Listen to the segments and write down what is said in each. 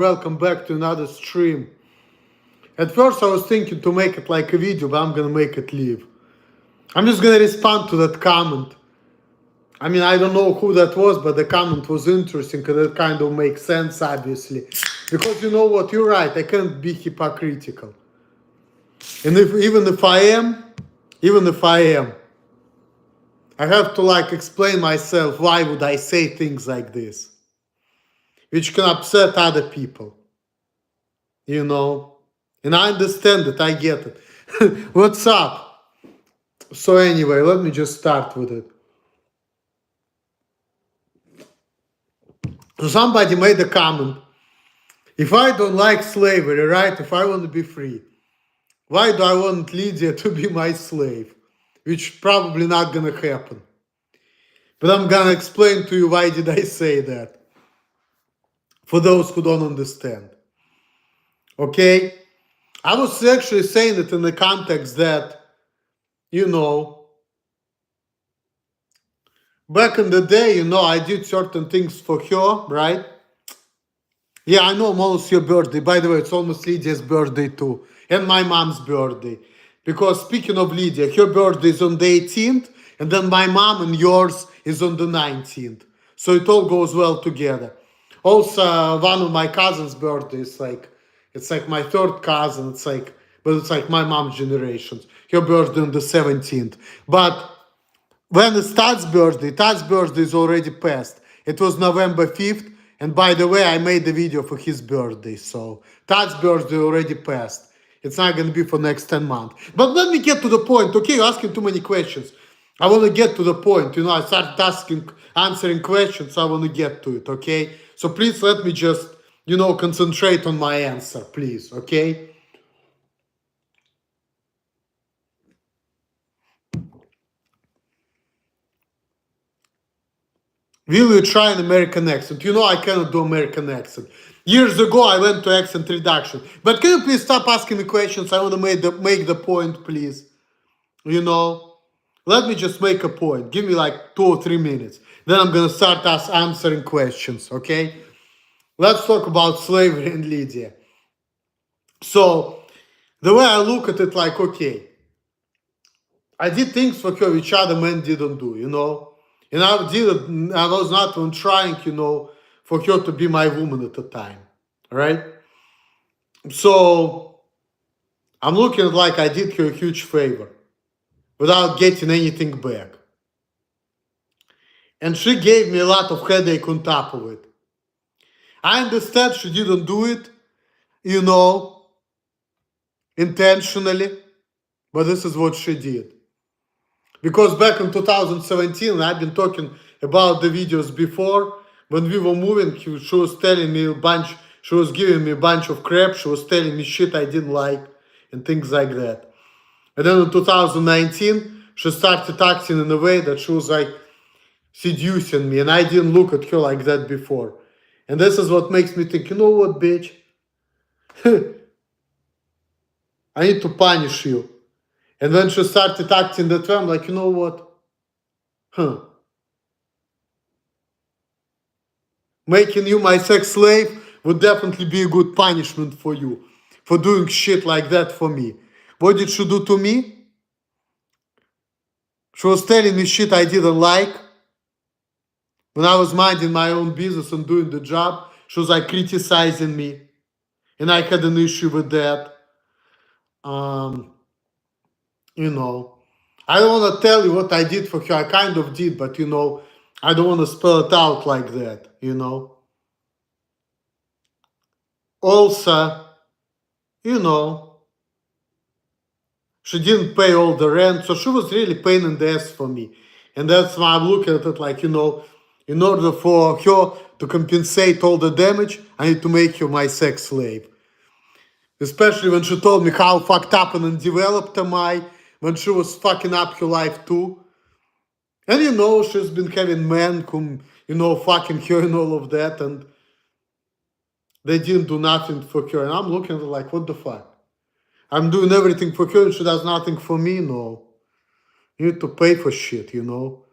Welcome back to another stream. At first I was thinking to make it like a video, but I'm gonna make it live. I'm just gonna respond to that comment. I mean, I don't know who that was, but the comment was interesting because it kind of makes sense, obviously. Because you know what, you're right, I can't be hypocritical. And even if I am, I have to like explain myself why would I say things like this, which can upset other people, you know. And I understand it, I get it. What's up? So anyway, let me just start with it. So somebody made a comment. If I don't like slavery, right? If I want to be free, why do I want Lydia to be my slave? Which probably not gonna happen. But I'm gonna explain to you why did I say that. For those who don't understand. Okay? I was actually saying it in the context that, you know, back in the day, you know, I did certain things for her, right? Yeah, I know almost your birthday. By the way, it's almost Lydia's birthday too. And my mom's birthday. Because speaking of Lydia, her birthday is on the 18th, and then my mom and yours is on the 19th. So it all goes well together. Also, one of my cousin's birthdays, it's like my third cousin, but it's like my mom's generations. Her birthday on the 17th. But when it's Todd's birthday is already passed. It was November 5th. And by the way, I made the video for his birthday. So Todd's birthday already passed. It's not going to be for next 10 months. But let me get to the point. Okay, you're asking too many questions. I want to get to the point. You know, I started answering questions. So I want to get to it. Okay. So please let me just, you know, concentrate on my answer, please. Okay. Will you try an American accent? You know I cannot do American accent. Years ago I went to accent reduction. But can you please stop asking me questions? I want to make the point, please. You know, let me just make a point. Give me like 2 or 3 minutes. Then I'm gonna start answering questions. Okay? Let's talk about slavery and Lydia. So the way I look at it, like, okay, I did things for her which other men didn't do, you know. And I was not even trying, you know, for her to be my woman at the time. Right? So I'm looking at like I did her a huge favor without getting anything back. And she gave me a lot of headache on top of it. I understand she didn't do it, you know, intentionally, but this is what she did. Because back in 2017, I've been talking about the videos before, when we were moving, she was telling me she was giving me a bunch of crap, she was telling me shit I didn't like, and things like that. And then in 2019, she started acting in a way that she was like seducing me, and I didn't look at her like that before. And this is what makes me think, you know what, bitch? I need to punish you. And when she started acting that way, I'm like, you know what? Making you my sex slave would definitely be a good punishment for you, for doing shit like that for me. What did she do to me? She was telling me shit I didn't like. When I was minding my own business and doing the job, she was like criticizing me. And I had an issue with that. You know, I don't want to tell you what I did for her. I kind of did, but you know, I don't want to spell it out like that, you know. Also, you know, she didn't pay all the rent, so she was really pain in the ass for me. And that's why I'm looking at it like, you know, in order for her to compensate all the damage, I need to make her my sex slave. Especially when she told me how fucked up and undeveloped am I, when she was fucking up her life too. And you know, she's been having men whom, you know, fucking her and all of that, and they didn't do nothing for her. And I'm looking at her like, what the fuck? I'm doing everything for her and she does nothing for me? No. You need to pay for shit, you know?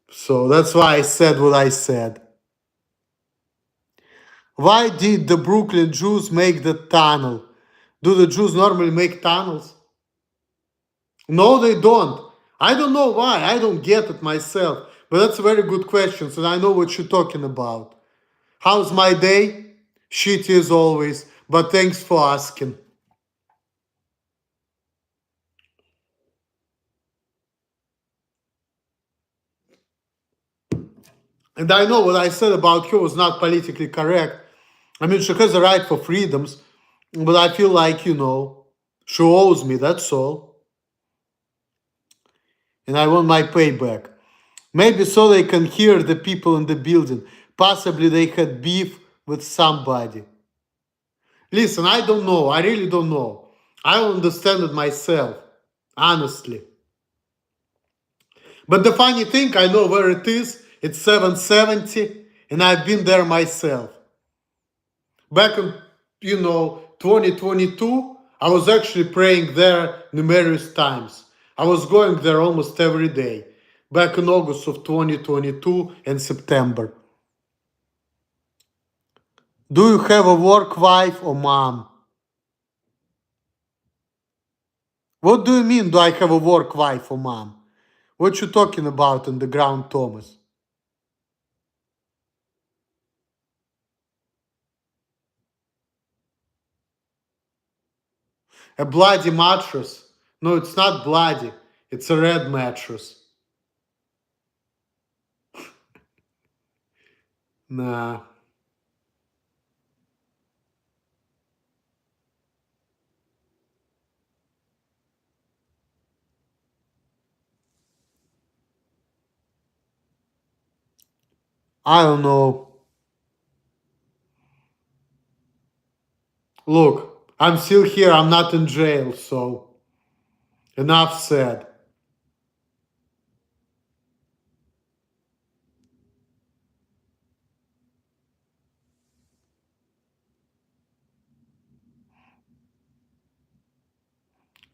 So that's why I said what I said. Why did the Brooklyn Jews make the tunnel? Do the Jews normally make tunnels? No, they don't. I don't know why. I don't get it myself. But that's a very good question, so I know what you're talking about. How's my day? Shitty as always, but thanks for asking. And I know what I said about her was not politically correct. I mean, she has a right for freedoms, but I feel like, she owes me, that's all. And I want my payback. Maybe so they can hear the people in the building. Possibly they had beef with somebody. Listen, I don't know. I really don't know. I don't understand it myself, honestly. But the funny thing, I know where it is. It's 770, and I've been there myself. Back in, 2022, I was actually praying there numerous times. I was going there almost every day. Back in August of 2022 and September. Do you have a work wife or mom? What do you mean, do I have a work wife or mom? What you talking about in the ground, Thomas? A bloody mattress? No, it's not bloody. It's a red mattress. Nah. I don't know. Look, I'm still here. I'm not in jail, so enough said.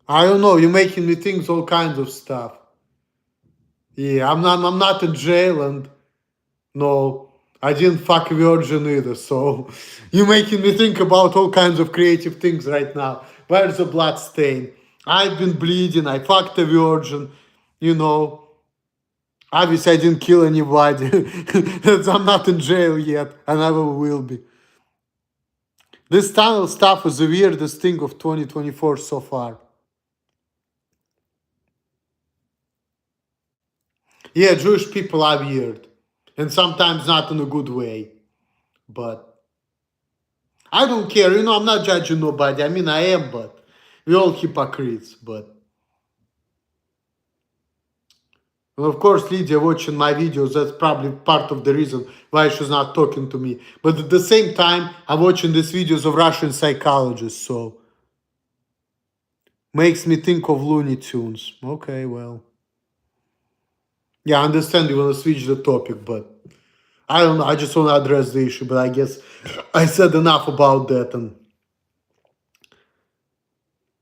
I don't know. You're making me think all kinds of stuff. Yeah, I'm not in jail, and no, I didn't fuck a virgin either. So you're making me think about all kinds of creative things right now. Where's the blood stain? I've been bleeding. I fucked a virgin. You know, obviously I didn't kill anybody. I'm not in jail yet. I never will be. This tunnel stuff is the weirdest thing of 2024 so far. Yeah, Jewish people are weird. And sometimes not in a good way. But I don't care. I'm not judging nobody. I mean, I am, but we're all hypocrites. But and of course, Lydia watching my videos, that's probably part of the reason why she's not talking to me. But at the same time, I'm watching these videos of Russian psychologists, so makes me think of Looney Tunes. Okay, well. Yeah, I understand you want to switch the topic, but I don't know. I just want to address the issue, but I guess I said enough about that, and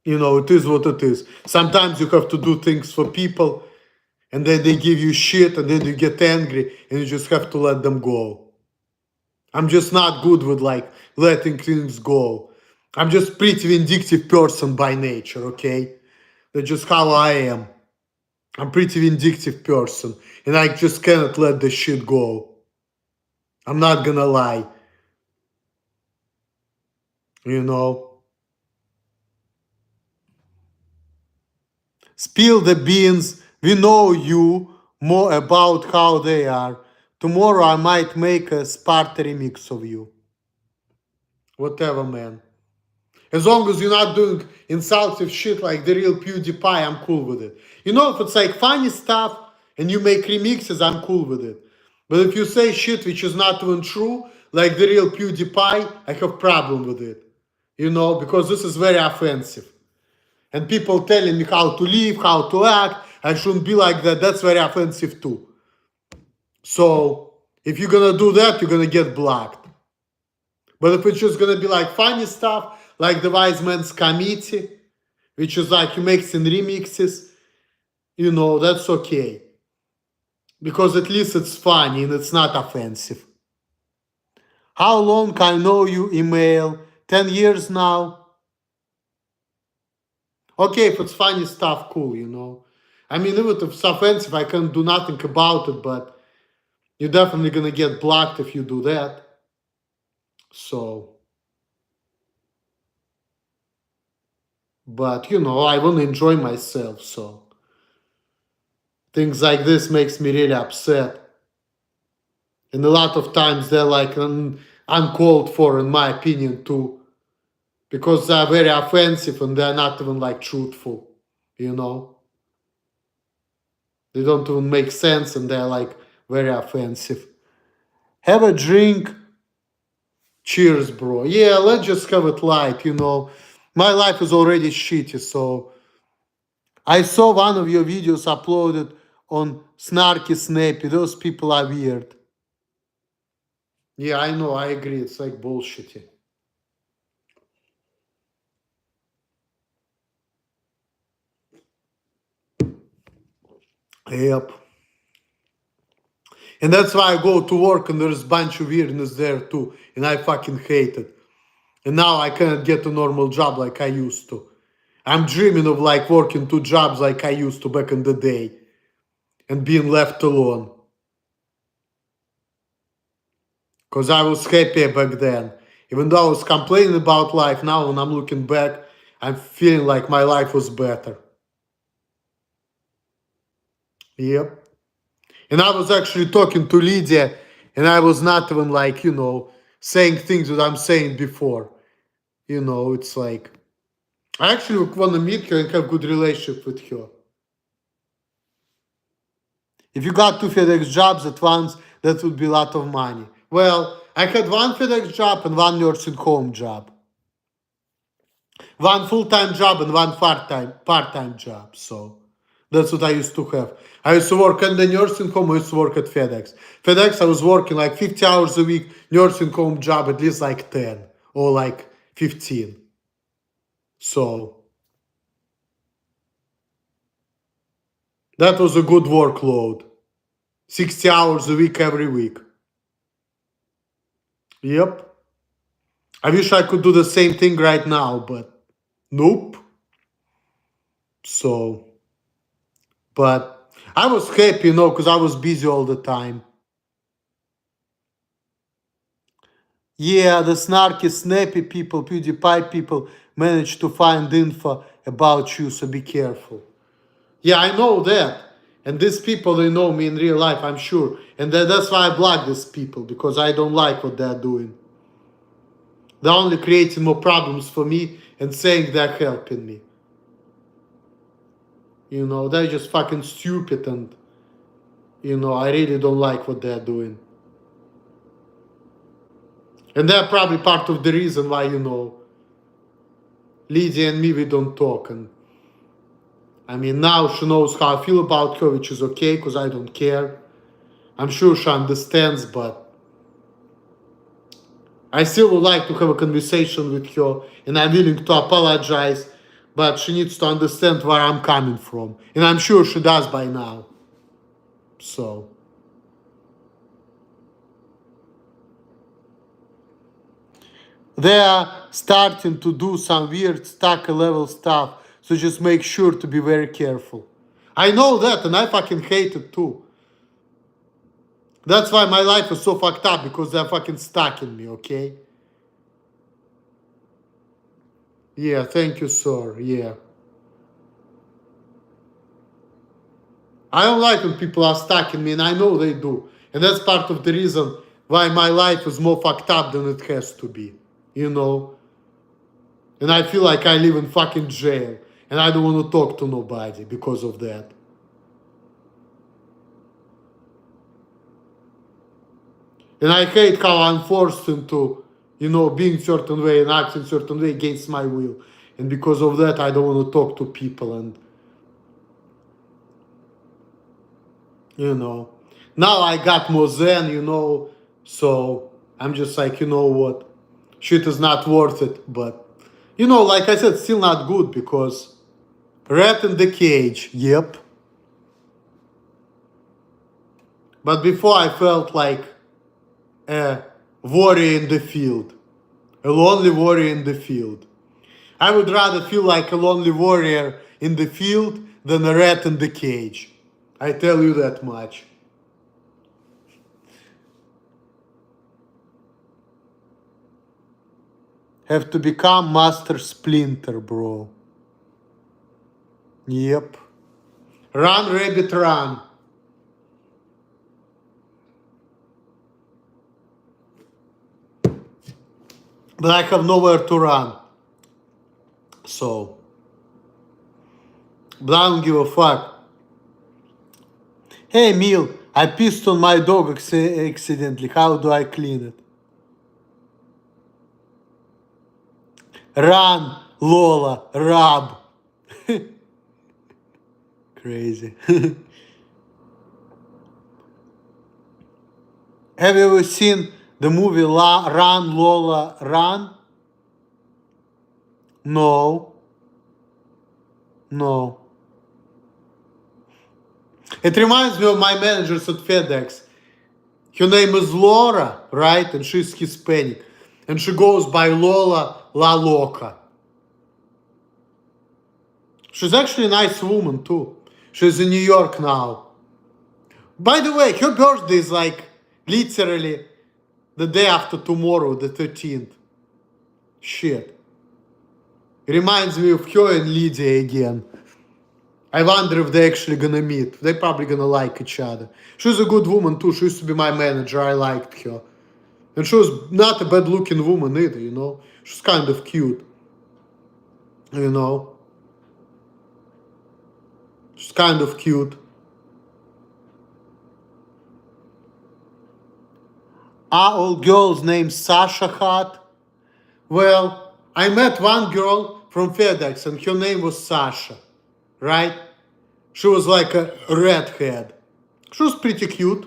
it is what it is. Sometimes you have to do things for people, and then they give you shit, and then you get angry, and you just have to let them go. I'm just not good with letting things go. I'm just pretty vindictive person by nature, okay? That's just how I am. I'm pretty vindictive person, and I just cannot let the shit go. I'm not gonna lie. You know? Spill the beans. We know you more about how they are. Tomorrow I might make a Sparta remix of you. Whatever, man. As long as you're not doing insultive shit like the real PewDiePie, I'm cool with it. If it's like funny stuff and you make remixes, I'm cool with it. But if you say shit which is not even true, like the real PewDiePie, I have problem with it. Because this is very offensive. And people telling me how to live, how to act, I shouldn't be like that. That's very offensive too. So if you're gonna do that, you're gonna get blocked. But if it's just gonna be like funny stuff, like the Wise Man's Committee, which is like you mixing remixes, that's okay. Because at least it's funny and it's not offensive. How long I know you email? 10 years now? Okay, if it's funny stuff, cool, you know. I mean, even if it's offensive, I can't do nothing about it, but you're definitely gonna get blocked if you do that. So, but you know, I wanna enjoy myself, so things like this makes me really upset. And a lot of times they're like uncalled for, in my opinion, too, because they're very offensive and they're not even like truthful, you know. They don't even make sense and they're like very offensive. Have a drink. Cheers, bro. Yeah, let's just have it light, you know. My life is already shitty, so I saw one of your videos uploaded on Snarky Snappy. Those people are weird. Yeah, I know, I agree. It's like bullshitty. Yep. And that's why I go to work and there's a bunch of weirdness there too. And I fucking hate it. And now I cannot get a normal job like I used to. I'm dreaming of like working two jobs like I used to back in the day. And being left alone. Because I was happier back then. Even though I was complaining about life, now when I'm looking back, I'm feeling like my life was better. Yep. And I was actually talking to Lydia, and I was not even like, you know, saying things that I'm saying before. You know, it's like, I actually want to meet her and have good relationship with her. If you got two FedEx jobs at once, that would be a lot of money. Well, I had one FedEx job and one nursing home job. One full-time job and one part-time job. So that's what I used to have. I used to work in the nursing home. I used to work at FedEx. FedEx, I was working like 50 hours a week. Nursing home job, at least like 10 or like 15. So that was a good workload. 60 hours a week every week. Yep. I wish I could do the same thing right now, but nope. So, but I was happy, you know, because I was busy all the time. Yeah, the snarky, snappy people, PewDiePie people manage to find info about you, so be careful. Yeah, I know that. And these people, they know me in real life, I'm sure. And that's why I block these people, because I don't like what they're doing. They're only creating more problems for me and saying they're helping me. You know, they're just fucking stupid and, you know, I really don't like what they're doing. And they're probably part of the reason why, you know, Lydia and me, we don't talk. And I mean, now she knows how I feel about her, which is okay, because I don't care. I'm sure she understands, but I still would like to have a conversation with her, and I'm willing to apologize, but she needs to understand where I'm coming from. And I'm sure she does by now. So, they are starting to do some weird stack level stuff, so just make sure to be very careful. I know that, and I fucking hate it too. That's why my life is so fucked up, because they're fucking stalking me, okay? Yeah, thank you, sir. Yeah. I don't like when people are stalking me, and I know they do. And that's part of the reason why my life is more fucked up than it has to be. You know? And I feel like I live in fucking jail. And I don't want to talk to nobody because of that. And I hate how I'm forced into, you know, being certain way and acting certain way against my will. And because of that, I don't want to talk to people. And, you know, now I got more zen, you know, so I'm just like, you know what, shit is not worth it. But, you know, like I said, still not good, because rat in the cage, yep. But before I felt like, warrior in the field. A lonely warrior in the field. I would rather feel like a lonely warrior in the field than a rat in the cage. I tell you that much. Have to become Master Splinter, bro. Yep. Run, rabbit, run. But I have nowhere to run. So. But I don't give a fuck. Hey, Emil, I pissed on my dog accidentally. How do I clean it? Run, Lola, rub. Crazy. Have you ever seen the movie Run, Lola, Run? No. No. It reminds me of my managers at FedEx. Her name is Laura, right? And she's Hispanic. And she goes by Lola La Loca. She's actually a nice woman too. She's in New York now. By the way, her birthday is like literally the day after tomorrow, the 13th. Shit. It reminds me of her and Lydia again. I wonder if they're actually gonna meet. They're probably gonna like each other. She's a good woman too. She used to be my manager. I liked her. And she was not a bad looking woman either, you know. She's kind of cute. You know. She's kind of cute. Are all girls named Sasha hot? Well, I met one girl from FedEx and her name was Sasha, right? She was like a redhead. She was pretty cute.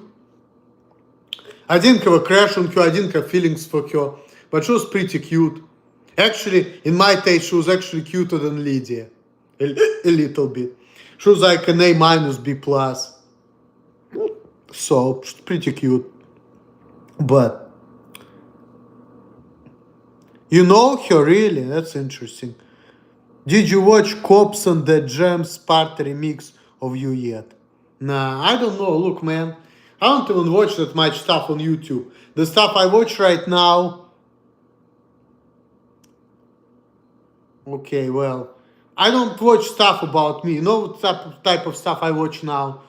I didn't have a crush on her, I didn't have feelings for her, but she was pretty cute. Actually, in my taste, she was actually cuter than Lydia. A little bit. She was like an A minus, B plus. So, she's pretty cute. But, you know her really? That's interesting. Did you watch Cops and the Gems Party remix of You yet? Nah, I don't know. Look, man, I don't even watch that much stuff on YouTube. The stuff I watch right now... Okay, well, I don't watch stuff about me. You know what type of stuff I watch now?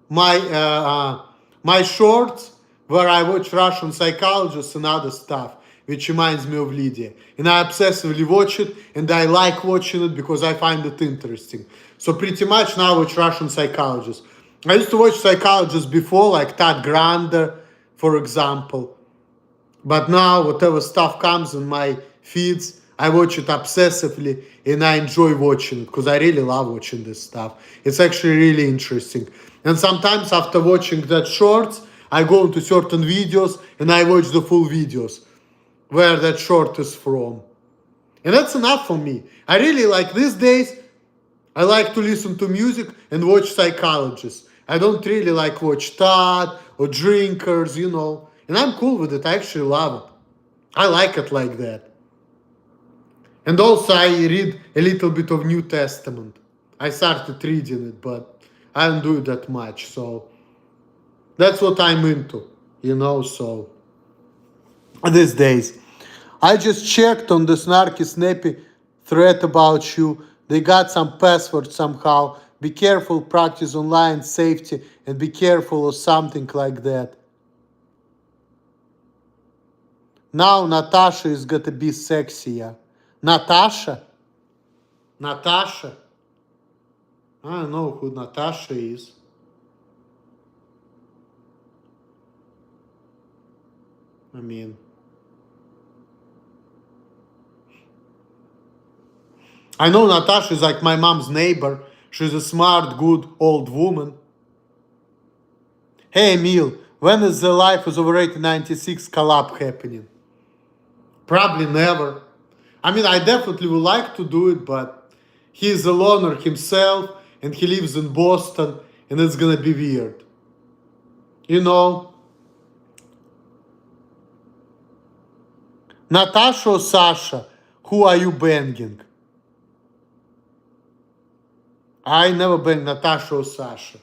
My shorts, where I watch Russian psychologists and other stuff, which reminds me of Lydia. And I obsessively watch it, and I like watching it because I find it interesting. So pretty much now I watch Russian psychologists. I used to watch psychologists before, like Todd Grander, for example. But now, whatever stuff comes in my feeds, I watch it obsessively, and I enjoy watching it because I really love watching this stuff. It's actually really interesting. And sometimes after watching that shorts, I go into certain videos and I watch the full videos where that short is from. And that's enough for me. I really like these days, I like to listen to music and watch psychologists. I don't really like watch Todd or drinkers, you know. And I'm cool with it. I actually love it. I like it like that. And also I read a little bit of New Testament. I started reading it, but I don't do it that much. So that's what I'm into, you know, so these days. I just checked on the snarky snappy thread about you. They got some password somehow. Be careful, practice online safety, and be careful or something like that. Now Natasha is gonna be sexier. Natasha? Natasha? I don't know who Natasha is. I mean... I know Natasha is like my mom's neighbor. She's a smart, good, old woman. Hey Emil, when is the Life is Overrated 96 collab happening? Probably never. I mean, I definitely would like to do it, but he's a loner himself, and he lives in Boston, and it's gonna be weird. You know? Natasha or Sasha? Who are you banging? I never banged Natasha or Sasha.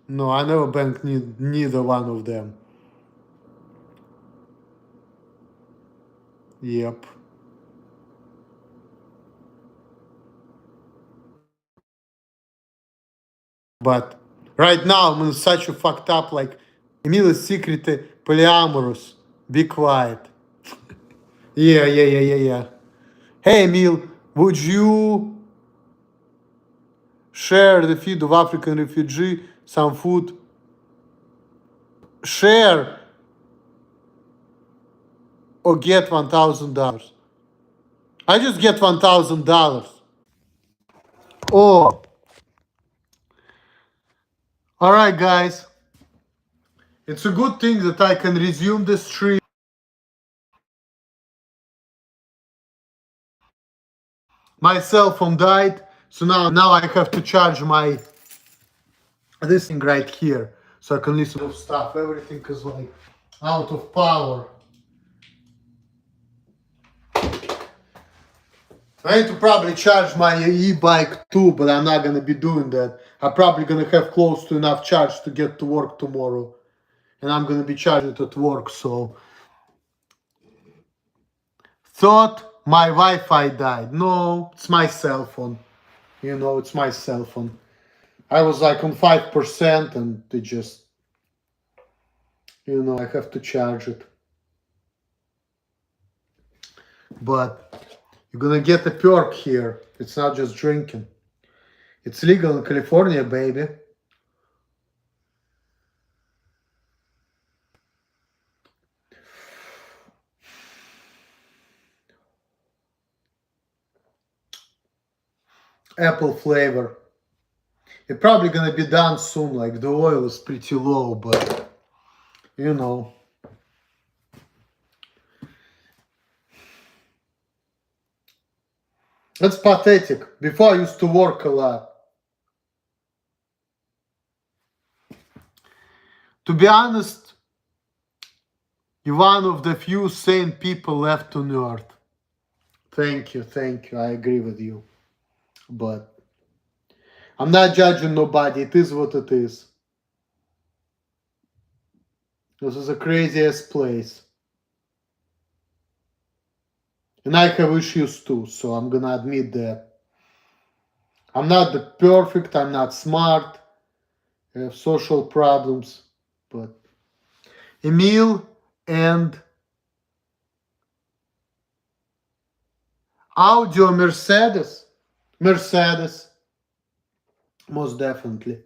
No, I never banged neither one of them. Yep. But right now I'm in such a fucked up, like, Emil is secretly polyamorous. Be quiet. Yeah. Hey Emil, would you share the feed of African refugee some food? Share or get $1,000. I just get $1,000. Oh, all right, guys. It's a good thing that I can resume the stream. My cell phone died, so now I have to charge my this thing right here, so I can listen to stuff. Everything is like out of power. I need to probably charge my e-bike too, but I'm not gonna be doing that. I'm probably gonna have close to enough charge to get to work tomorrow, and I'm gonna be charging it at work. So thought my Wi-Fi died. No, it's my cell phone. You know, it's my cell phone. I was like on 5% and it just, you know, I have to charge it. But you're gonna get a perk here. It's not just drinking. It's legal in California, baby. Apple flavor. It's probably gonna be done soon. Like the oil is pretty low, but you know. It's pathetic. Before I used to work a lot. To be honest, you're one of the few sane people left on earth. Thank you. I agree with you. But I'm not judging nobody. It is what it is. This is the craziest place. And I have issues too, so I'm gonna admit that. I'm not the perfect, I'm not smart, I have social problems, but Emil and Audio Mercedes. Mercedes. Most definitely.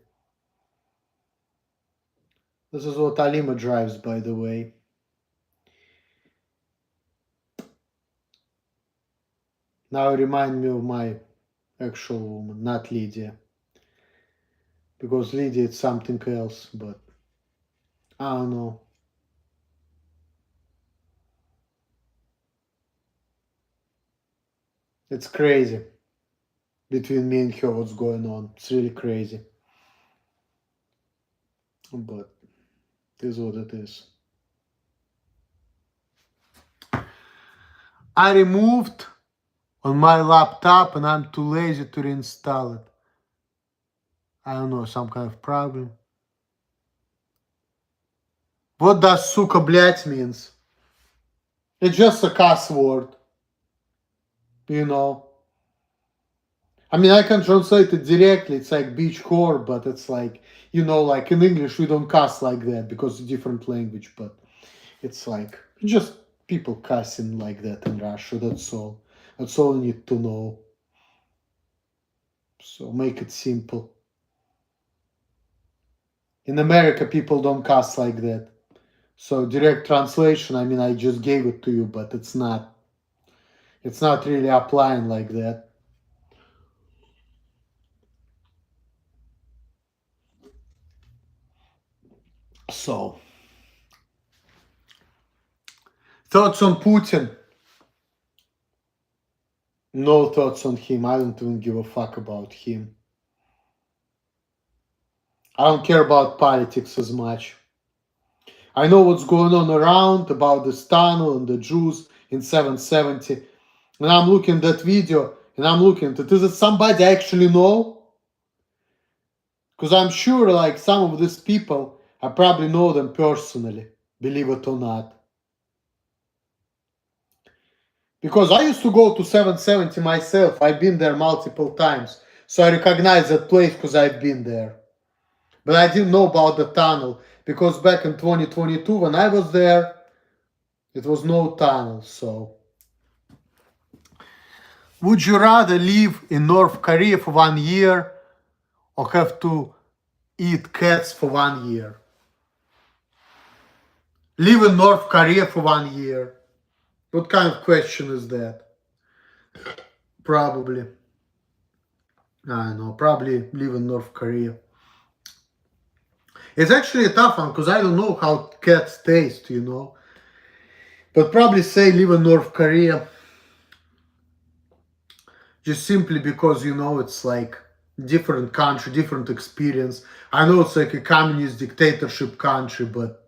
This is what Alima drives, by the way. Now remind me of my actual woman, not Lydia. Because Lydia is something else, but I don't know. It's crazy. Between me and her, what's going on. It's really crazy. But it is what it is. I removed on my laptop and I'm too lazy to reinstall it. I don't know, some kind of problem. What does suka блять means? It's just a cuss word. You know. I mean, I can translate it directly. It's like beach whore, but it's like, you know, like in English, we don't cuss like that because it's a different language, but it's like just people cussing like that in Russia. That's all. That's all you need to know. So make it simple. In America, people don't cuss like that. So direct translation, I mean, I just gave it to you, but it's not really applying like that. So, thoughts on Putin? No thoughts on him. I don't even give a fuck about him. I don't care about politics as much. I know what's going on around about this tunnel and the Jews in 770. And I'm looking at that video and I'm looking at it. Is it somebody I actually know? Because I'm sure like some of these people, I probably know them personally, believe it or not. Because I used to go to 770 myself. I've been there multiple times. So I recognize that place because I've been there. But I didn't know about the tunnel. Because back in 2022 when I was there, it was no tunnel. So would you rather live in North Korea for 1 year or have to eat cats for 1 year? Live in North Korea for 1 year. What kind of question is that? Probably. I don't know. Probably live in North Korea. It's actually a tough one because I don't know how cats taste, you know. But probably say live in North Korea. Just simply because, you know, it's like different country, different experience. I know it's like a communist dictatorship country, but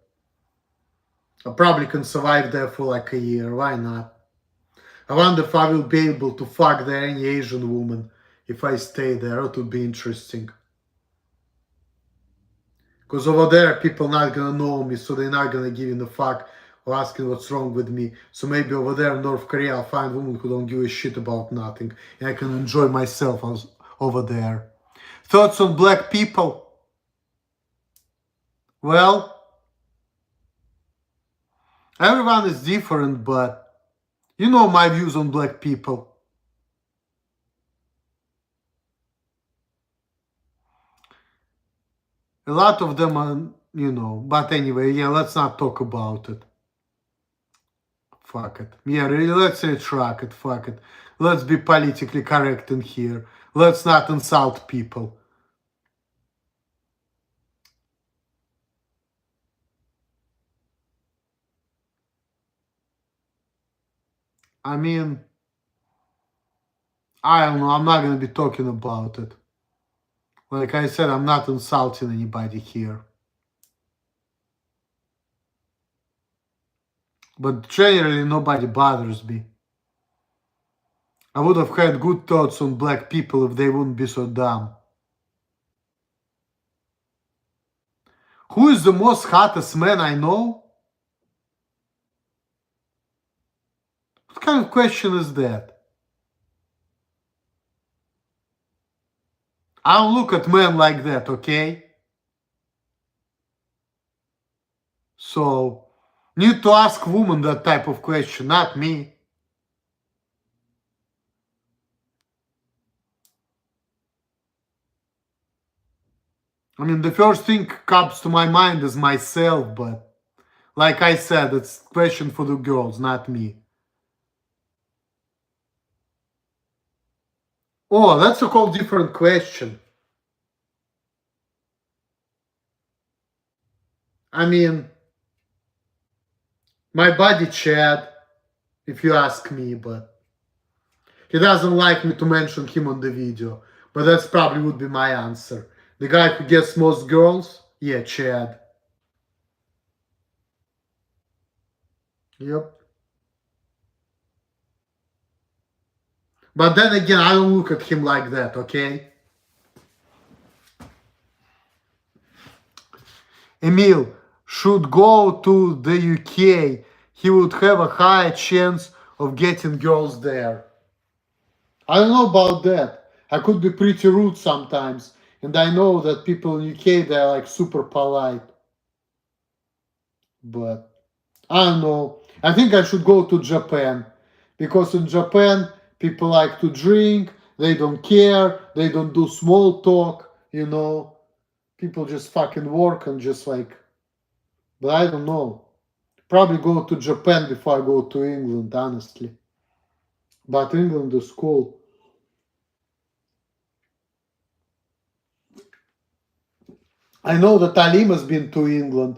I probably can survive there for like a year. Why not? I wonder if I will be able to fuck there any Asian woman if I stay there. It would be interesting. Because over there, people not gonna know me, so they're not gonna give in the fuck or asking what's wrong with me. So maybe over there in North Korea, I'll find women who don't give a shit about nothing, and I can enjoy myself over there. Thoughts on black people? Well, everyone is different, but you know my views on black people. A lot of them are, you know, but anyway, yeah, let's not talk about it. Fuck it. Yeah, really, let's retract it. Fuck it. Let's be politically correct in here. Let's not insult people. I mean, I don't know. I'm not going to be talking about it. Like I said, I'm not insulting anybody here. But generally, nobody bothers me. I would have had good thoughts on black people if they wouldn't be so dumb. Who is the most hottest man I know? What kind of question is that? I don't look at men like that, okay? So, need to ask women that type of question, not me. I mean, the first thing comes to my mind is myself, but like I said, it's a question for the girls, not me. Oh, that's a whole different question. I mean, my buddy Chad, if you ask me, but he doesn't like me to mention him on the video. But that's probably would be my answer. The guy who gets most girls? Yeah, Chad. Yep. But then again, I don't look at him like that, okay? Emil should go to the UK. He would have a higher chance of getting girls there. I don't know about that. I could be pretty rude sometimes. And I know that people in UK, they're like super polite. But I don't know. I think I should go to Japan. Because in Japan, people like to drink. They don't care. They don't do small talk, you know. People just fucking work and just like... But I don't know. Probably go to Japan before I go to England, honestly. But England is cool. I know that Talim has been to England,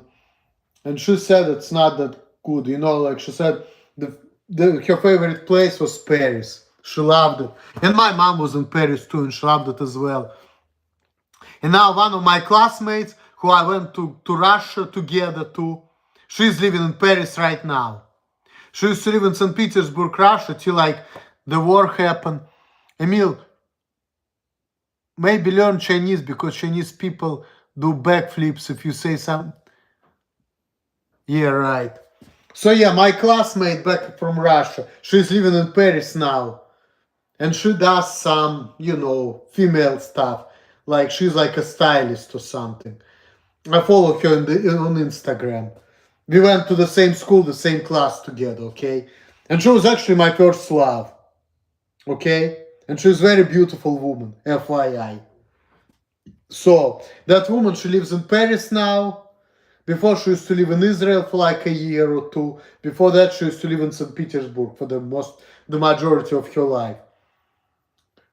and she said it's not that good. You know, like she said, her favorite place was Paris. She loved it, and my mom was in Paris too, and she loved it as well. And now one of my classmates who I went to Russia together to, she's living in Paris right now. She used to live in St. Petersburg, Russia till like the war happened. Emil, maybe learn Chinese because Chinese people do backflips if you say something. Yeah, right. So yeah, my classmate back from Russia, she's living in Paris now. And she does some, female stuff. Like she's like a stylist or something. I follow her on Instagram. We went to the same school, the same class together, okay? And she was actually my first love, okay? And she's a very beautiful woman, FYI. So, that woman, she lives in Paris now. Before she used to live in Israel for like a year or two. Before that, she used to live in St. Petersburg for the majority of her life.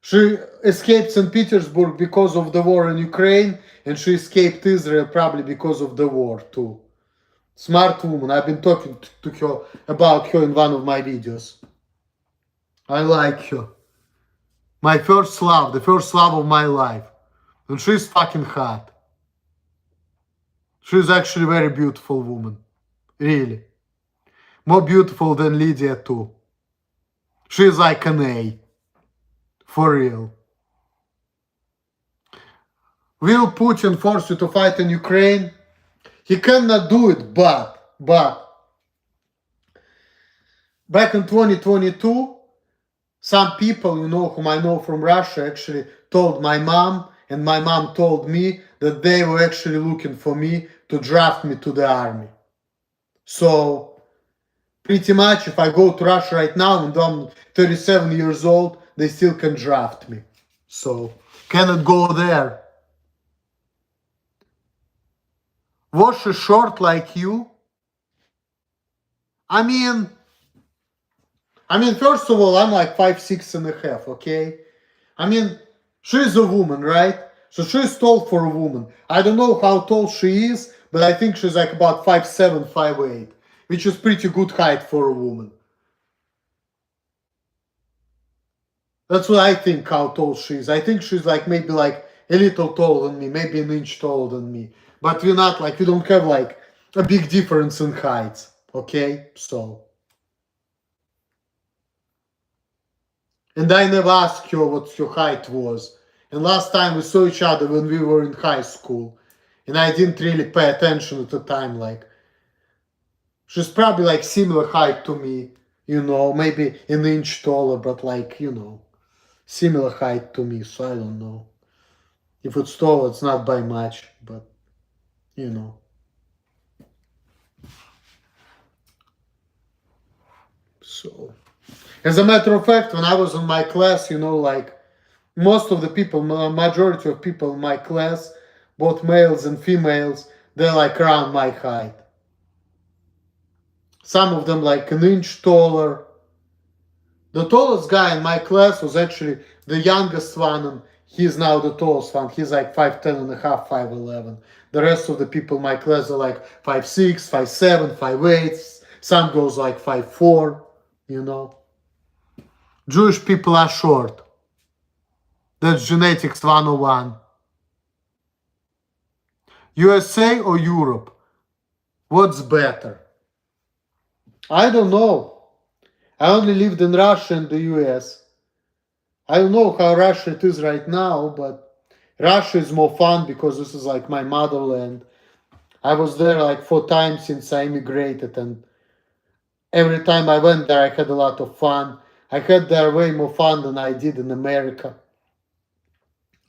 She escaped St. Petersburg because of the war in Ukraine, and she escaped Israel probably because of the war too. Smart woman. I've been talking to her about her in one of my videos. I like her. My first love, the first love of my life. And she's fucking hot. She's actually a very beautiful woman. Really. More beautiful than Lydia too. She's like an A. For real. Will Putin force you to fight in Ukraine? He cannot do it, but back in 2022, some people, whom I know from Russia actually told my mom, and my mom told me that they were actually looking for me to draft me to the army. So, pretty much, if I go to Russia right now and I'm 37 years old, they still can draft me. So, cannot go there. Was she short like you? I mean, first of all, I'm like 5'6.5", okay? I mean, she's a woman, right? So she's tall for a woman. I don't know how tall she is, but I think she's like about 5'7", 5'8", which is pretty good height for a woman. That's what I think how tall she is. I think she's like maybe like a little taller than me, maybe an inch taller than me. But we're not like, we don't have like a big difference in height, okay? So. And I never asked her what her height was. And last time we saw each other when we were in high school. And I didn't really pay attention at the time, like. She's probably like similar height to me, maybe an inch taller, but like, similar height to me, so I don't know. If it's taller, it's not by much, but, So, as a matter of fact, when I was in my class, like, most of the people, majority of people in my class, both males and females, they're like around my height. Some of them like an inch taller. The tallest guy in my class was actually the youngest one, and he's now the tallest one. He's like 5'10.5", 5'11". The rest of the people in my class are like 5'6", 5'7", 5'8". Some goes like 5'4", Jewish people are short. That's genetics 101. USA or Europe? What's better? I don't know. I only lived in Russia and the US. I don't know how Russia it is right now, but Russia is more fun because this is like my motherland. I was there like 4 times since I immigrated, and every time I went there I had a lot of fun. I had there way more fun than I did in America.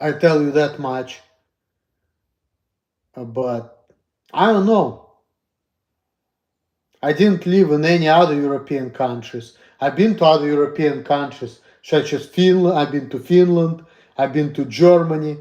I tell you that much. But I don't know. I didn't live in any other European countries. I've been to other European countries, such as Finland. I've been to Finland. I've been to Germany.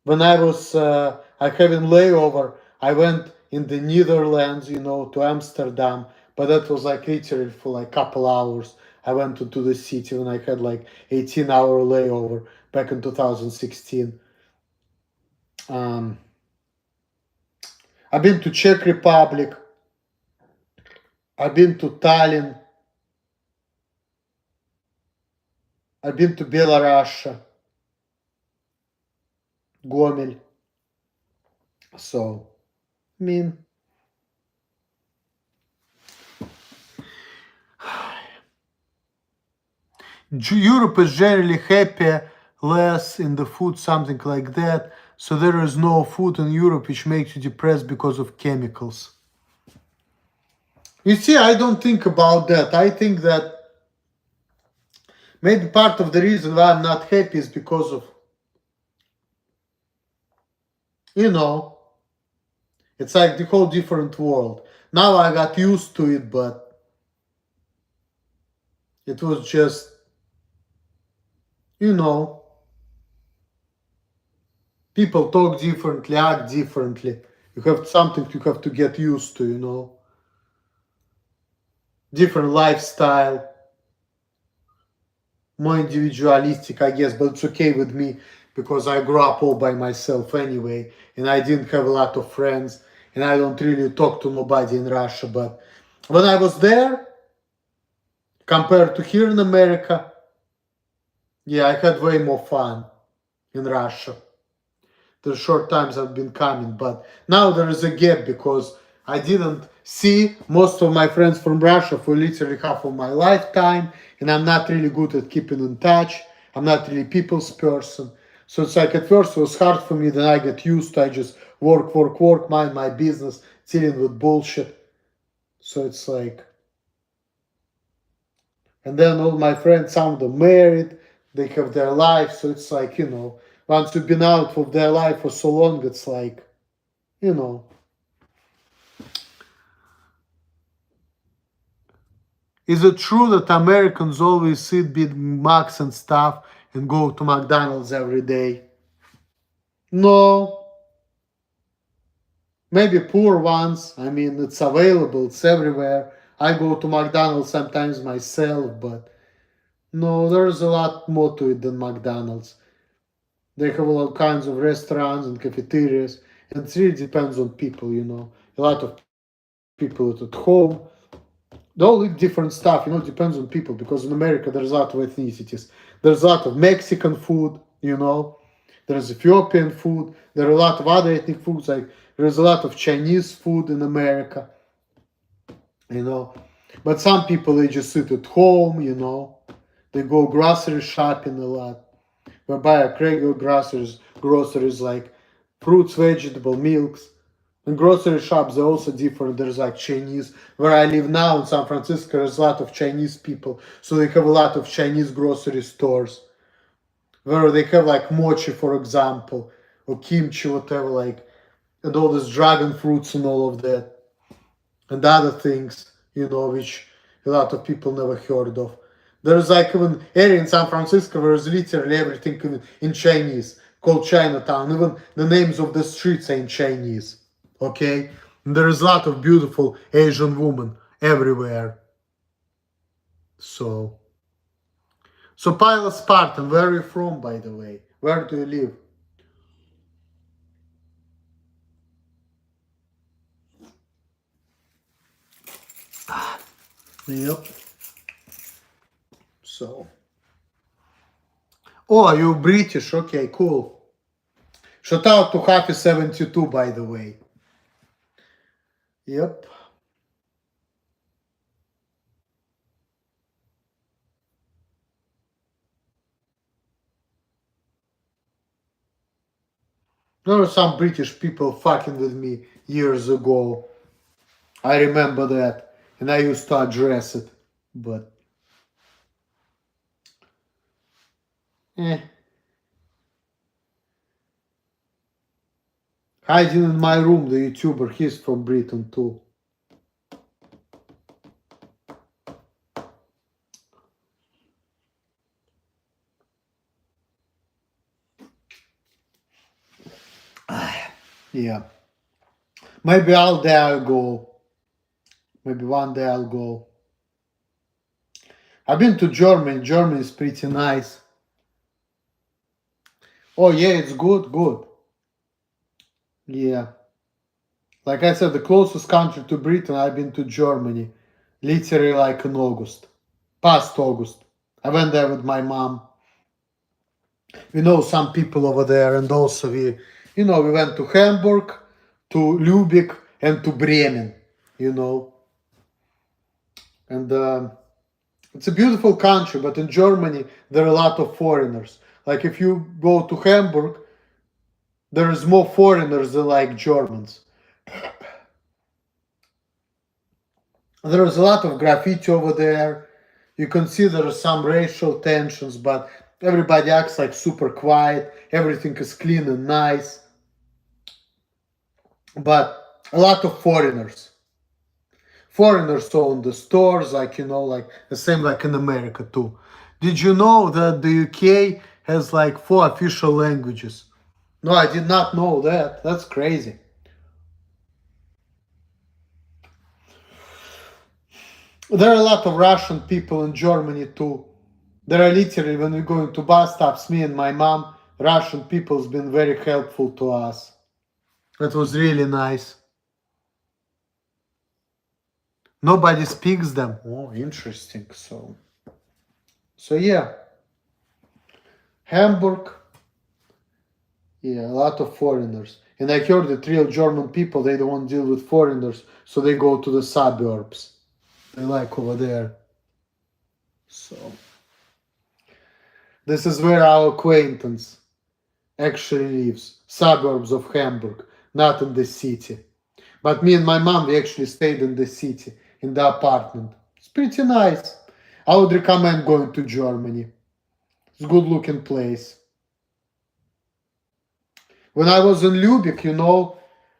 When I was having layover, I went in the Netherlands, to Amsterdam. But that was like literally for like a couple hours. I went into the city when I had like 18-hour layover back in 2016. I've been to Czech Republic. I've been to Tallinn. I've been to Belarus. Gomel. So, I mean, Europe is generally happier, less in the food, something like that. So there is no food in Europe which makes you depressed because of chemicals. You see, I don't think about that. I think that maybe part of the reason why I'm not happy is because of, you know, it's like the whole different world. Now I got used to it, but it was just, you know, people talk differently, act differently. You have something you have to get used to, you know. Different lifestyle, more individualistic, I guess, but it's okay with me because I grew up all by myself anyway, and I didn't have a lot of friends, and I don't really talk to nobody in Russia. But when I was there, compared to here in America, yeah, I had way more fun in Russia. The short times I've been coming, but now there is a gap because I didn't see most of my friends from Russia for literally half of my lifetime, and I'm not really good at keeping in touch. I'm not really people's person. So it's like at first it was hard for me, then I get used to I just work, mind my business, dealing with bullshit. So it's like, and then all my friends, some of them married, they have their life, so it's like, you know, once you've been out of their life for so long, it's like, you know. Is it true that Americans always eat Big Macs and stuff and go to McDonald's every day? No. Maybe poor ones. I mean, it's available, it's everywhere. I go to McDonald's sometimes myself, but no, there's a lot more to it than McDonald's. They have all kinds of restaurants and cafeterias, and it really depends on people, you know. A lot of people eat at home. They all eat different stuff, you know, it depends on people, because in America there's a lot of ethnicities. There's a lot of Mexican food, you know, there's Ethiopian food, there are a lot of other ethnic foods, like there's a lot of Chinese food in America, you know. But some people, they just sit at home, you know, they go grocery shopping a lot. We buy a regular groceries like fruits, vegetable, milks. And grocery shops are also different. There's like Chinese. Where I live now in San Francisco, there's a lot of Chinese people. So they have a lot of Chinese grocery stores. Where they have like mochi, for example, or kimchi, whatever, like, and all these dragon fruits and all of that. And other things, you know, which a lot of people never heard of. There's like even area in San Francisco where there's literally everything in Chinese, called Chinatown. Even the names of the streets are in Chinese. Okay? And there is a lot of beautiful Asian women everywhere. So Pilot Spartan, where are you from, by the way? Where do you live? Yep. So. Oh, are you British? Okay, cool. Shout out to Happy72, by the way. Yep. There were some British people fucking with me years ago. I remember that. And I used to address it. But, hiding in my room, the YouTuber, he's from Britain too. Yeah. Maybe one day I'll go. Maybe one day I'll go. I've been to Germany. Germany is pretty nice. Oh yeah, it's good. Yeah. Like I said, the closest country to Britain, I've been to Germany. Literally like in August. Past August. I went there with my mom. We know some people over there, and also we went to Hamburg, to Lübeck, and to Bremen, and it's a beautiful country. But in Germany, there are a lot of foreigners. Like if you go to Hamburg, there is more foreigners than like Germans. There is a lot of graffiti over there. You can see there are some racial tensions, but everybody acts like super quiet. Everything is clean and nice. But a lot of foreigners. Foreigners own the stores, like the same like in America too. Did you know that the UK has like 4 official languages? No, I did not know that. That's crazy. There are a lot of Russian people in Germany too. There are literally, when we go into bus stops, me and my mom, Russian people has been very helpful to us. That was really nice. Nobody speaks them. Oh, interesting. So yeah, Hamburg. Yeah, a lot of foreigners. And I heard that real German people, they don't want to deal with foreigners, so they go to the suburbs. They like over there. So this is where our acquaintance actually lives. Suburbs of Hamburg, not in the city. But me and my mom, we actually stayed in the city, in the apartment. It's pretty nice. I would recommend going to Germany. It's a good looking place. When I was in Lübeck,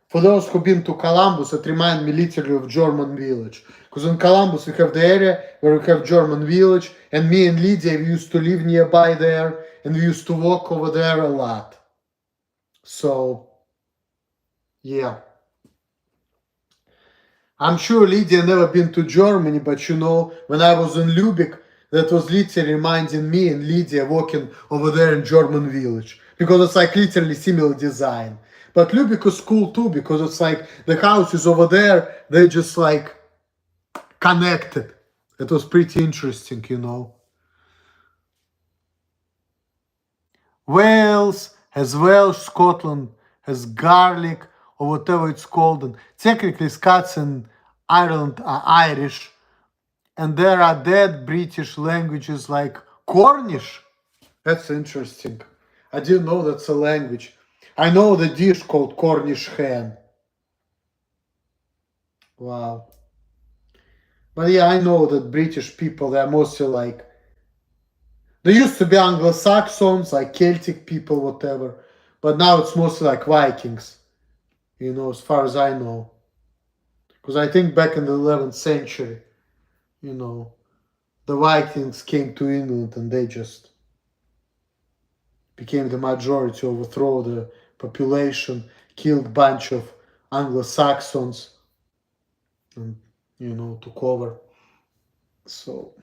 for those who've been to Columbus, it reminds me literally of German village. Because in Columbus, we have the area where we have German village, and me and Lydia, we used to live nearby there, and we used to walk over there a lot. So, yeah. I'm sure Lydia never been to Germany, but when I was in Lübeck, that was literally reminding me and Lydia walking over there in German village. Because it's like literally similar design. But Lübeck is cool too, because it's like the houses over there, they're just like connected. It was pretty interesting, Wales has Welsh, Scotland has Gaelic, or whatever it's called. And technically, Scots and Ireland are Irish. And there are dead British languages like Cornish. That's interesting. I didn't know that's a language. I know the dish called Cornish hen. Wow. But yeah, I know that British people, they're mostly like, they used to be Anglo-Saxons, like Celtic people, whatever. But now it's mostly like Vikings, as far as I know. Because I think back in the 11th century, the Vikings came to England and they just became the majority, overthrow the population, killed a bunch of Anglo-Saxons, and, took over. So,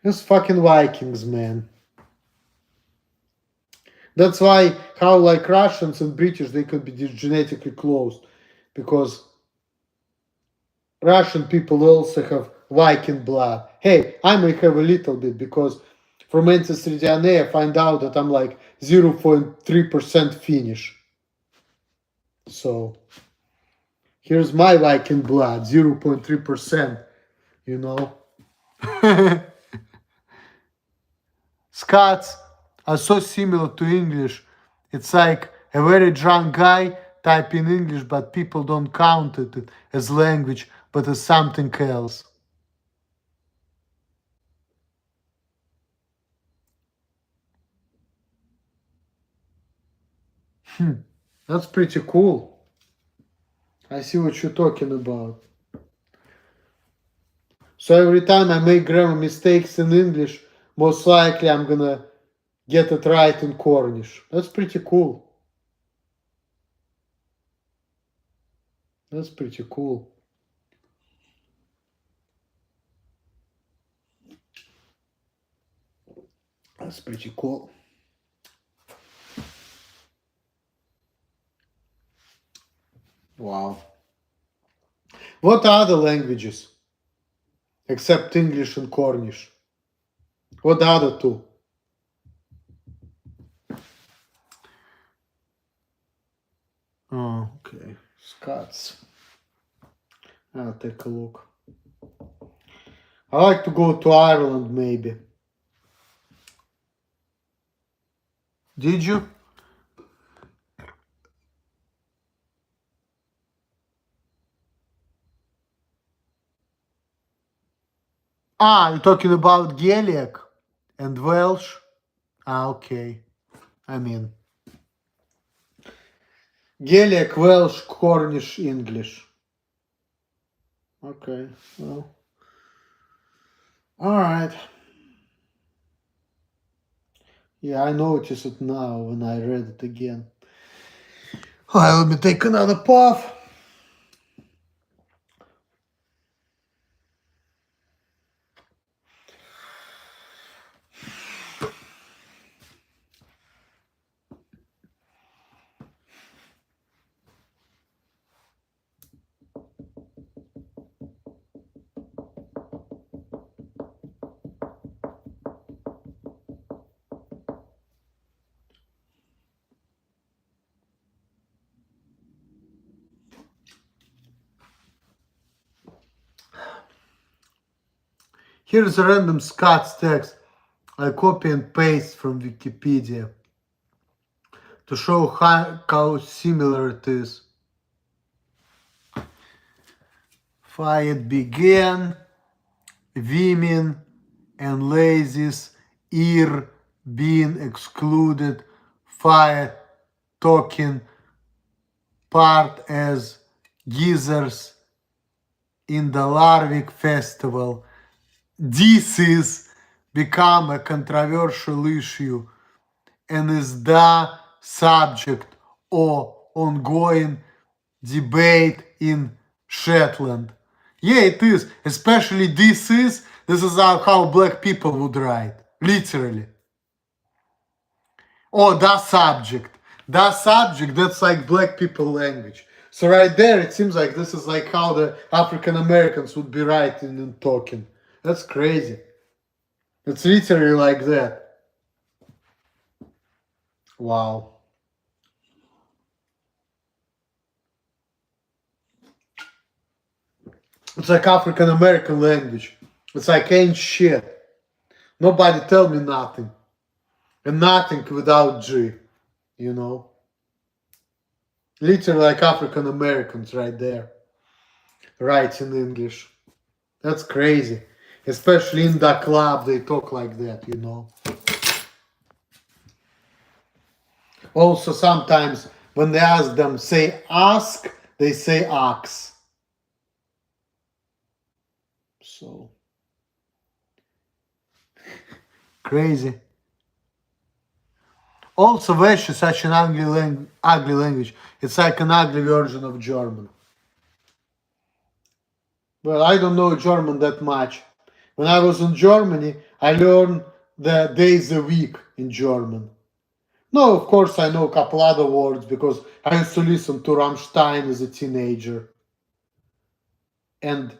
these fucking Vikings, man. That's why how like Russians and British, they could be genetically close, because Russian people also have Viking blood. Hey, I may have a little bit, because from ancestry DNA I find out that I'm like 0.3% Finnish. So here's my Viking blood, 0.3%, Scots are so similar to English. It's like a very drunk guy typing English, but people don't count it as language, but as something else. That's pretty cool. I see what you're talking about. So every time I make grammar mistakes in English, most likely I'm gonna get it right in Cornish. That's pretty cool. That's pretty cool. That's pretty cool. Wow. What are the languages? Except English and Cornish. What are the two? Oh, okay. Scots. I'll take a look. I like to go to Ireland, maybe. Did you? Ah, you're talking about Gaelic and Welsh? Ah, okay. I mean, Gaelic, Welsh, Cornish, English. Okay, well, alright. Yeah, I noticed it now when I read it again. Alright, let me take another puff. Here's a random Scots text I copy and paste from Wikipedia to show how similar it is. Fight began, women and ladies ear being excluded, fight talking part as geezers in the Larvik festival. This is become a controversial issue and is the subject of ongoing debate in Shetland. Yeah, it is. Especially this is how black people would write. Literally. Oh, that subject. That subject, that's like black people language. So right there, it seems like this is like how the African Americans would be writing and talking. That's crazy. It's literally like that. Wow. It's like African American language. It's like ain't shit. Nobody tell me nothing. And nothing without G, you know? Literally like African Americans right there. Writes in English. That's crazy. Especially in the club, they talk like that, you know? Also, sometimes when they ask them, say ask, they say ox. So, crazy. Also, Welsh is such an ugly language. It's like an ugly version of German. Well, I don't know German that much. When I was in Germany, I learned the days a week in German. No, of course, I know a couple other words because I used to listen to Rammstein as a teenager. And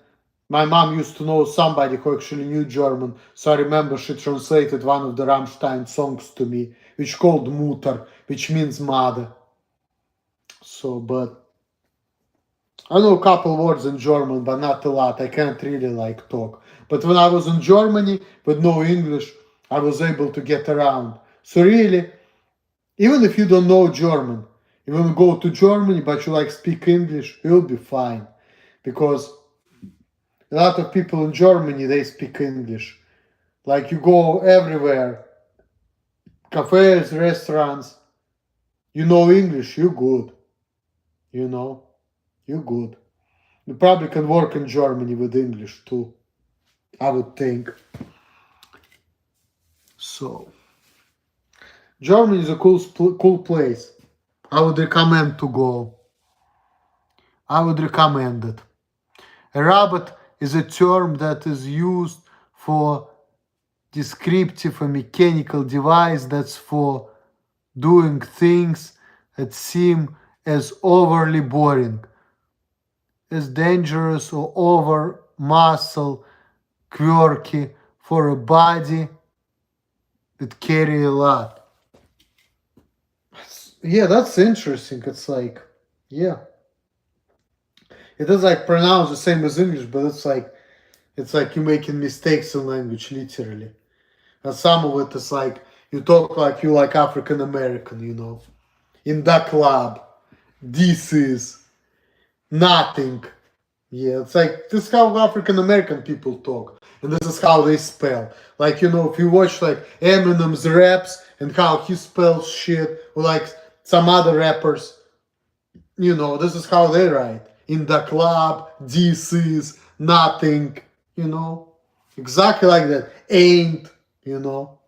my mom used to know somebody who actually knew German, so I remember she translated one of the Rammstein songs to me, which called Mutter, which means mother. So, but I know a couple words in German, but not a lot. I can't really like talk. But when I was in Germany with no English, I was able to get around. So really, even if you don't know German, you want to go to Germany, but you like speak English, you'll be fine. Because a lot of people in Germany, they speak English. Like you go everywhere, cafes, restaurants, you know English, you're good. You know, you're good. You probably can work in Germany with English too, I would think. So, Germany is a cool place. I would recommend to go. I would recommend it. A robot is a term that is used for descriptive a mechanical device that's for doing things that seem as overly boring, as dangerous or over muscle, quirky for a body that carry a lot. Yeah, that's interesting. It's like, Yeah. It is like pronounced the same as English, but it's like you're making mistakes in language, literally. And some of it is like you talk like you like African American, you know. In the club, this is nothing. Yeah, it's like this is how African American people talk, and this is how they spell. Like you know, if you watch like Eminem's raps and how he spells shit, or like some other rappers, you know, this is how they write. In the club, this is nothing. You know, exactly like that. Ain't, you know,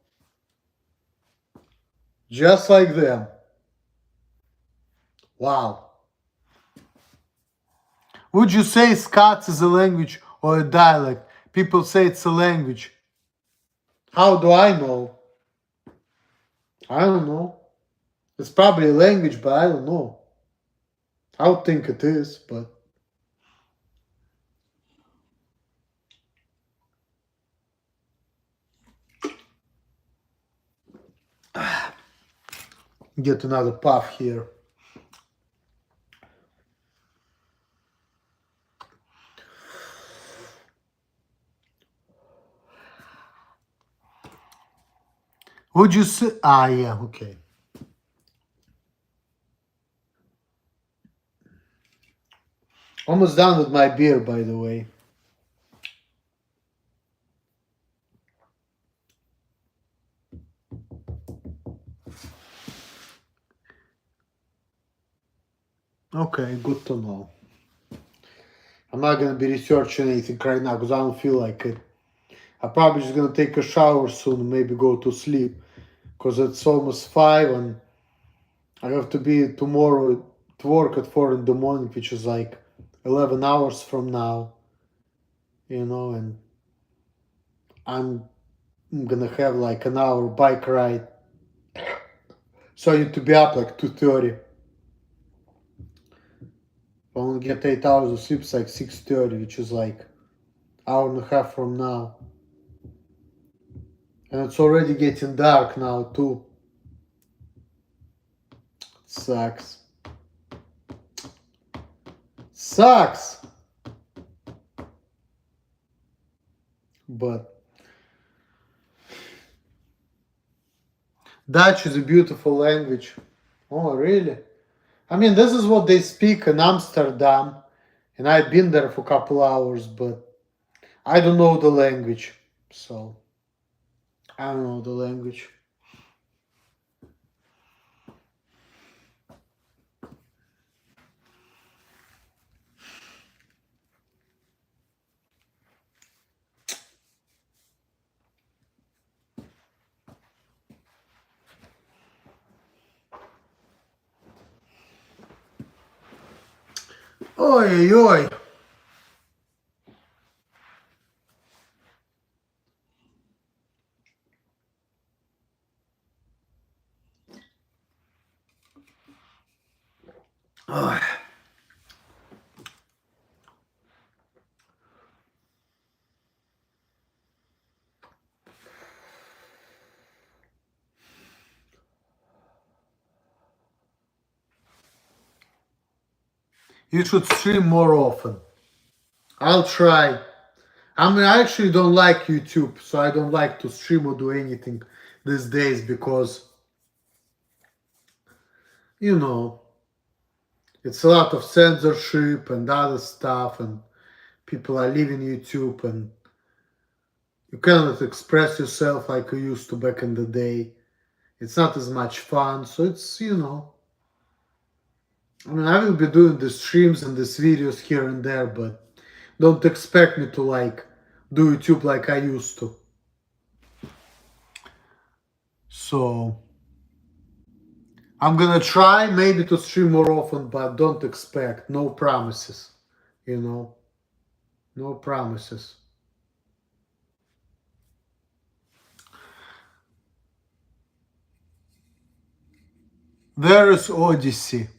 just like them. Wow. Would you say Scots is a language or a dialect? People say it's a language. How do I know? I don't know. It's probably a language, but I don't know. I would think it is, but get another puff here. Would you say? Ah, yeah, okay. Almost done with my beer, by the way. Okay, good to know. I'm not gonna be researching anything right now because I don't feel like it. I'm probably just gonna take a shower soon and maybe go to sleep because it's almost 5 and I have to be tomorrow to work at 4 in the morning, which is like 11 hours from now, you know, and I'm gonna have like an hour bike ride. So I need to be up like 2:30. If I want to get 8 hours of sleep, it's like 6:30, which is like hour and a half from now. And it's already getting dark now too. Sucks. Sucks. But Dutch is a beautiful language. Oh, really? I mean, this is what they speak in Amsterdam, and I've been there for a couple hours, but I don't know the language. So, I don't know the language. Oi, oi. Oi. You should stream more often. I'll try. I mean, I actually don't like YouTube, so I don't like to stream or do anything these days because, you know, it's a lot of censorship and other stuff, and people are leaving YouTube, and you cannot express yourself like you used to back in the day. It's not as much fun, so it's, you know, I mean, I will be doing the streams and these videos here and there, but don't expect me to like do YouTube like I used to. So I'm gonna try maybe to stream more often, but don't expect, no promises, you know, no promises. There is Odyssey.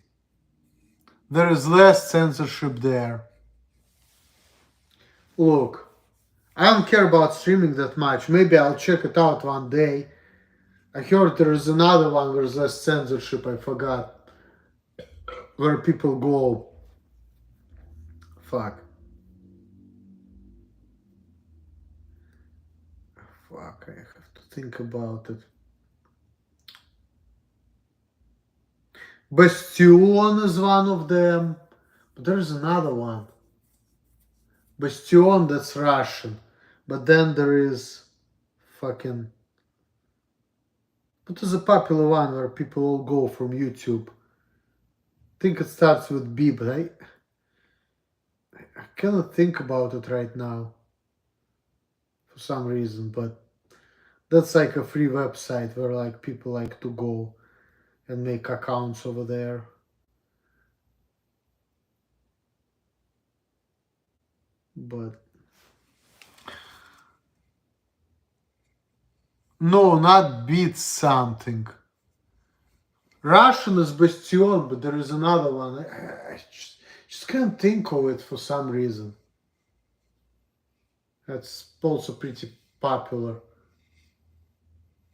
There is less censorship there. Look, I don't care about streaming that much. Maybe I'll check it out one day. I heard there is another one where there's less censorship. I forgot. where people go. Fuck. Fuck, I have to think about it. Bastion is one of them. But there's another one. Bastion, that's Russian. But then there is fucking... What is a popular one where people all go from YouTube? I think it starts with B, but I cannot think about it right now. For some reason, but that's like a free website where like people like to go and make accounts over there. But no, not beat something. Russian is Bastion, but there is another one. I just can't think of it for some reason. That's also pretty popular.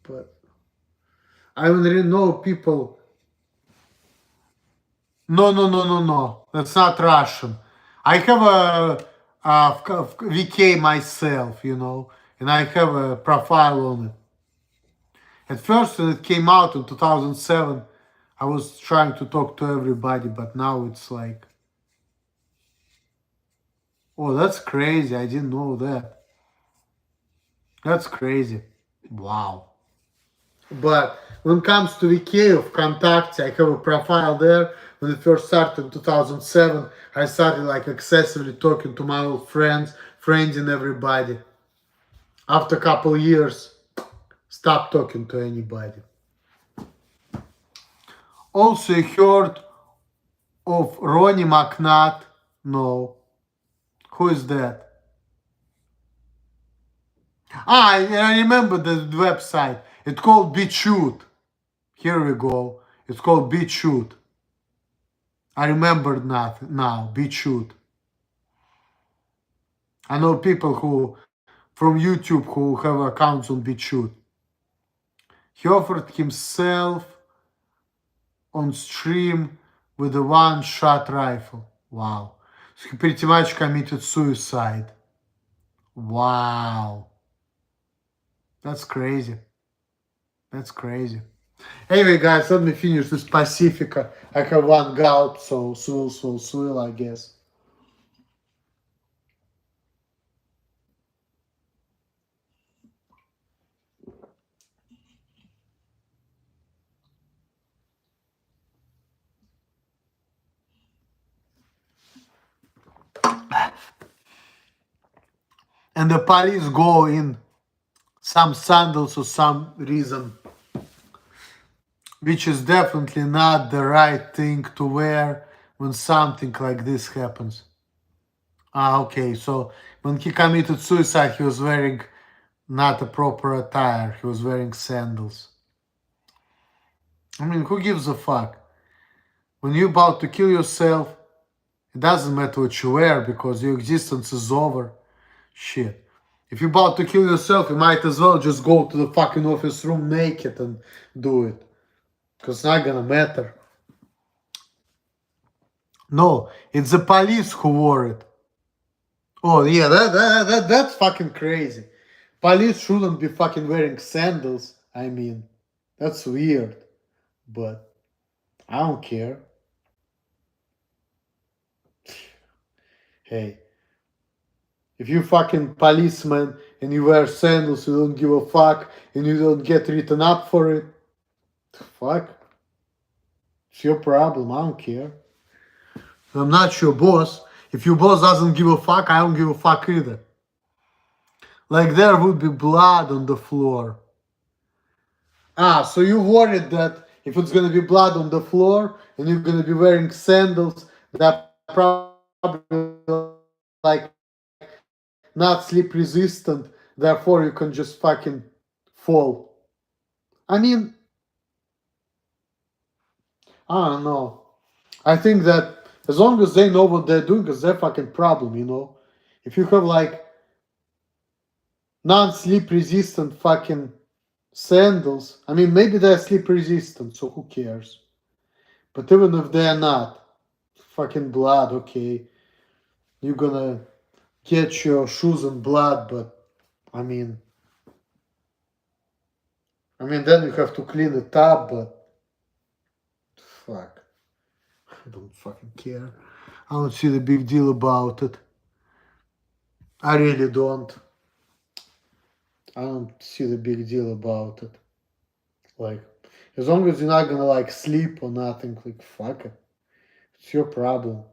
But I don't really know people. No. That's not Russian. I have a VK myself, you know, and I have a profile on it. At first, when it came out in 2007, I was trying to talk to everybody, but now it's like, oh, that's crazy. I didn't know that. That's crazy. Wow. But when it comes to VK of Contact, I have a profile there. When it first started in 2007, I started like excessively talking to my old friends and everybody. After a couple years, stopped talking to anybody. Also heard of Ronnie McNutt? No. Who is that? I remember the website. It's called BitChute. Here we go. It's called BitChute. I remember now. BitChute. I know people who from YouTube who have accounts on BitChute. He offered himself on stream with a one-shot rifle. Wow. So he pretty much committed suicide. Wow. That's crazy. That's crazy. Anyway, guys, let me finish this Pacifico. I have one gulp, so swill, I guess. And the police go in some sandals for some reason, which is definitely not the right thing to wear when something like this happens. Okay, so when he committed suicide, he was wearing not a proper attire. He was wearing sandals. I mean, who gives a fuck? When you're about to kill yourself, it doesn't matter what you wear because your existence is over. Shit. If you're about to kill yourself, you might as well just go to the fucking office room naked and do it. Because it's not gonna matter. No, it's the police who wore it. Oh yeah, that's fucking crazy. Police shouldn't be fucking wearing sandals. I mean, that's weird. But I don't care. Hey, if you fucking policeman and you wear sandals, you don't give a fuck, and you don't get written up for it, fuck. It's your problem. I don't care. I'm not your boss. If your boss doesn't give a fuck, I don't give a fuck either. Like there would be blood on the floor. So you're worried that if it's gonna be blood on the floor and you're gonna be wearing sandals that probably like not slip resistant, therefore you can just fucking fall. I mean, I don't know. I think that as long as they know what they're doing, it's their fucking problem, you know? If you have like non-slip resistant fucking sandals, I mean, maybe they're slip resistant, so who cares? But even if they're not, fucking blood, okay. You're gonna get your shoes in blood, but I mean, then you have to clean it up, but fuck. I don't fucking care. I don't see the big deal about it. I really don't. I don't see the big deal about it. Like, as long as you're not gonna like sleep or nothing, like fuck it. It's your problem.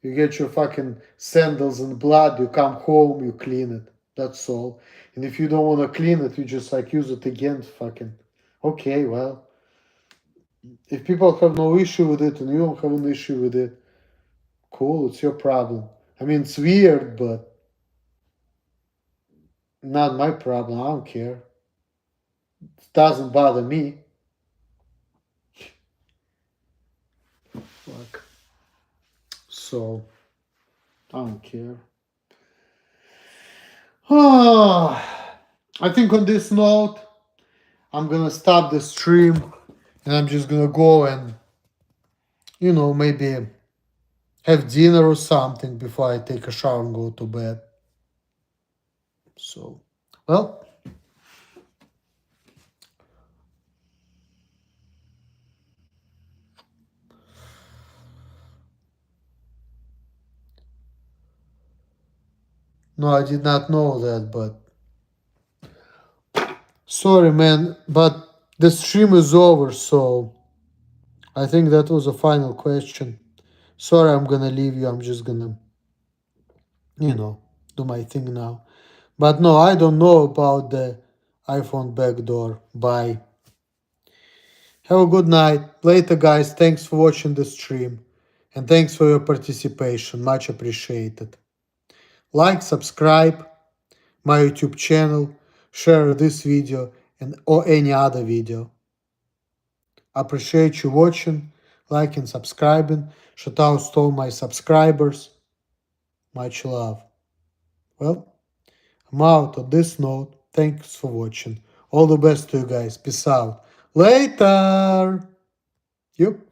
You get your fucking sandals in blood, you come home, you clean it. That's all. And if you don't wanna clean it, you just like use it again, fucking. Okay, well. If people have no issue with it and you don't have an issue with it, cool, it's your problem. I mean, it's weird, but not my problem. I don't care. It doesn't bother me. Fuck. So, I don't care. I think on this note, I'm gonna stop the stream and I'm just gonna go and, maybe have dinner or something before I take a shower and go to bed. So, well. No, I did not know that, but sorry, man, but the stream is over, so I think that was a final question. Sorry, I'm gonna leave you. I'm just gonna, do my thing now. But no, I don't know about the iPhone backdoor. Bye. Have a good night. Later, guys. Thanks for watching the stream. And thanks for your participation. Much appreciated. Like, subscribe my YouTube channel, share this video or any other video. Appreciate you watching, liking, subscribing. Shout out to all my subscribers. Much love. Well, I'm out on this note. Thanks for watching. All the best to you guys. Peace out. Later. Yep.